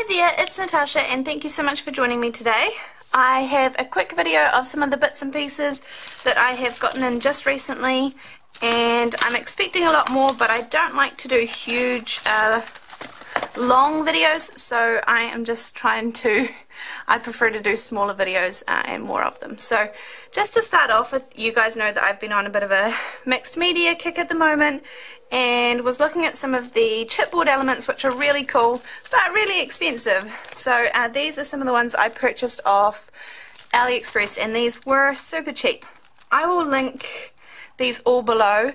Hi there, it's Natasha and thank you so much for joining me today. I have a quick video of some of the bits and pieces that I have gotten in just recently, and I'm expecting a lot more, but I don't like to do huge long videos, so I am just trying to, I prefer to do smaller videos and more of them. So just to start off with, you guys know that I've been on a bit of a mixed media kick at the moment and was looking at some of the chipboard elements, which are really cool but really expensive. So these are some of the ones I purchased off Aliexpress, and these were super cheap. I will link these all below.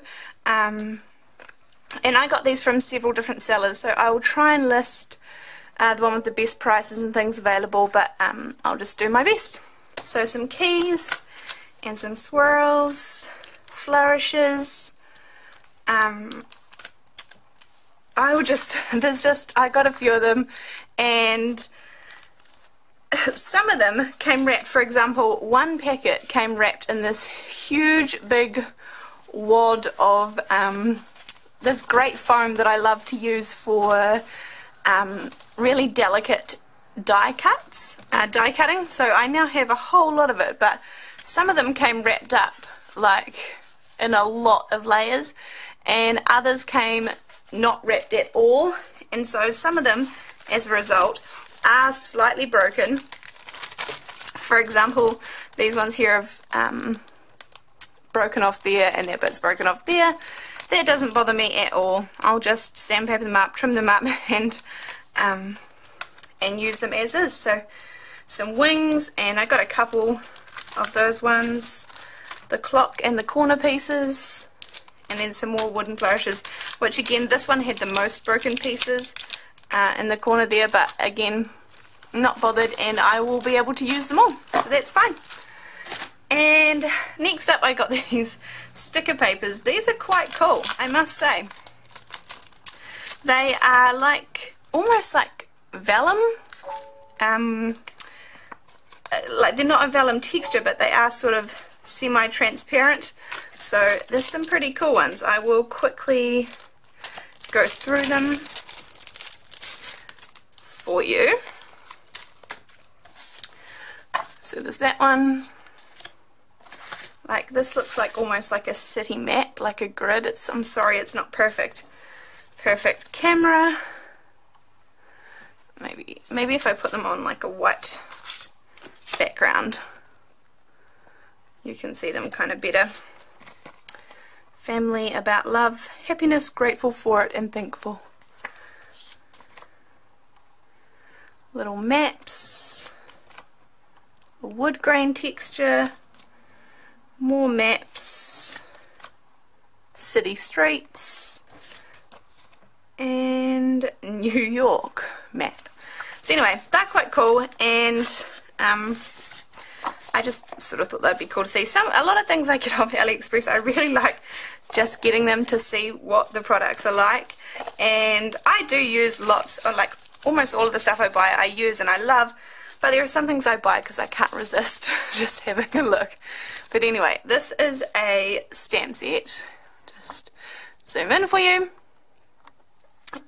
And I got these from several different sellers, so I will try and list the one with the best prices and things available, but I'll just do my best. So some keys and some swirls, flourishes. I got a few of them, and some of them came wrapped. For example, one packet came wrapped in this huge big wad of this great foam that I love to use for really delicate die cutting. So I now have a whole lot of it, but some of them came wrapped up like in a lot of layers, and others came not wrapped at all, and so some of them as a result are slightly broken. For example, these ones here have broken off there, and their bit's broken off there. That doesn't bother me at all. I'll just sandpaper them up, trim them up, and use them as is. So some wings, and I got a couple of those ones, the clock and the corner pieces, and then some more wooden flourishes, which again, this one had the most broken pieces in the corner there, but again, not bothered, and I will be able to use them all, so that's fine. And next up, I got these sticker papers. These are quite cool, I must say. They are like, almost like vellum. Like they're not a vellum texture, but they are sort of semi-transparent. So there's some pretty cool ones. I will quickly go through them for you. So there's that one. Like, this looks like almost like a city map, like a grid. I'm sorry, it's not perfect. Perfect camera. Maybe if I put them on like a white background, you can see them kind of better. Family, about love, happiness, grateful for it, and thankful. Little maps, a wood grain texture, more maps, city streets, and New York map. So anyway, they're quite cool, and I just sort of thought that'd be cool to see. A lot of things I get off AliExpress, I really like just getting them to see what the products are like, and I do use lots of, like, almost all of the stuff I buy I use and I love, but there are some things I buy because I can't resist just having a look. But anyway, this is a stamp set. Just zoom in for you.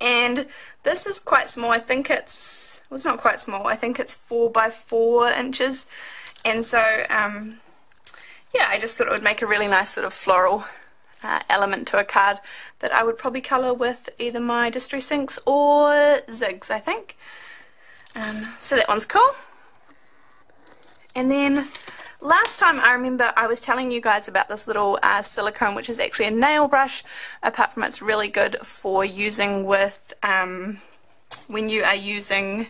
And this is quite small. I think it's, well, it's not quite small. I think it's 4 by 4 inches. And so, yeah, I just thought it would make a really nice sort of floral element to a card that I would probably colour with either my Distress Inks or Zigs, I think. So that one's cool. And then last time I remember I was telling you guys about this little silicone, which is actually a nail brush, apart from it's really good for using with when you are using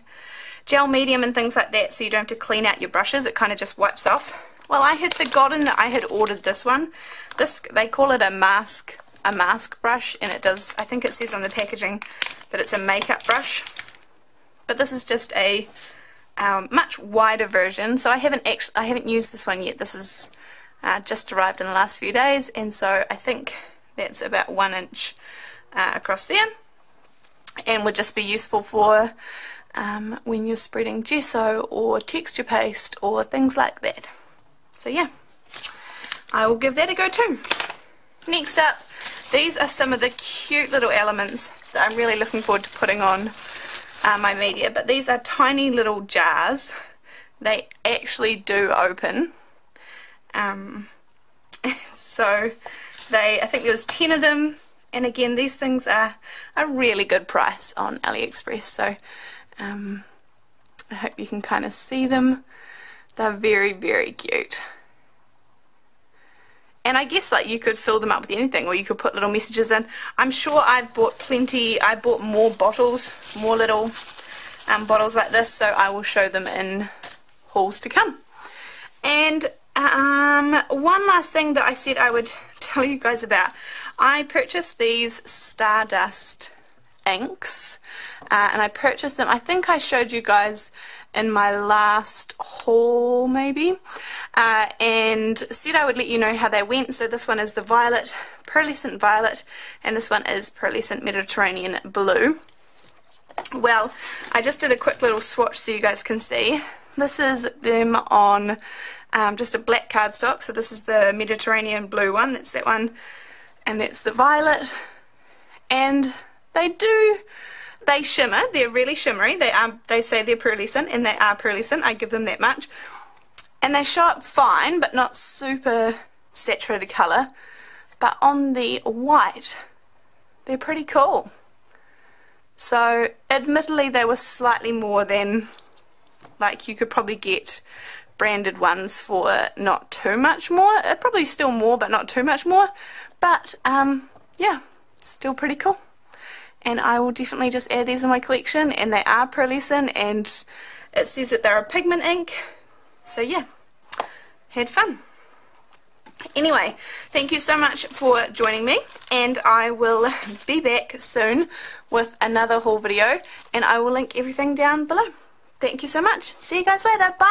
gel medium and things like that, so you don't have to clean out your brushes, it kind of just wipes off. Well, I had forgotten that I had ordered this one. They call it a mask brush, and it does, I think it says on the packaging that it's a makeup brush, but this is just a much wider version. So I haven't used this one yet. This is just arrived in the last few days, and so I think that's about 1 inch across there, and would just be useful for when you're spreading gesso or texture paste or things like that. So yeah, I will give that a go too. Next up, these are some of the cute little elements that I'm really looking forward to putting on my media, but these are tiny little jars. They actually do open. So I think there was 10 of them, and again these things are a really good price on Aliexpress, so I hope you can kind of see them. They're very, very cute. And I guess like you could fill them up with anything, or you could put little messages in. I'm sure I've bought plenty. I bought more bottles, more little bottles like this, so I will show them in hauls to come. And one last thing that I said I would tell you guys about. I purchased these Stardust inks, and I purchased them, I think I showed you guys in my last haul maybe, and said I would let you know how they went. So this one is the violet, Pearlescent Violet, and this one is Pearlescent Mediterranean Blue. Well, I just did a quick little swatch so you guys can see. This is them on just a black cardstock, so this is the Mediterranean Blue one, that's that one, and that's the violet, and they shimmer, they're really shimmery, they say they're pearlescent, and they are pearlescent, I give them that much, and they show up fine, but not super saturated colour, but on the white, they're pretty cool. So, admittedly they were slightly more than, like you could probably get branded ones for not too much more, probably still more but not too much more, but yeah, still pretty cool. And I will definitely just add these in my collection, and they are pearlescent, and it says that they're a pigment ink, so yeah, had fun. Anyway, thank you so much for joining me, and I will be back soon with another haul video, and I will link everything down below. Thank you so much. See you guys later. Bye.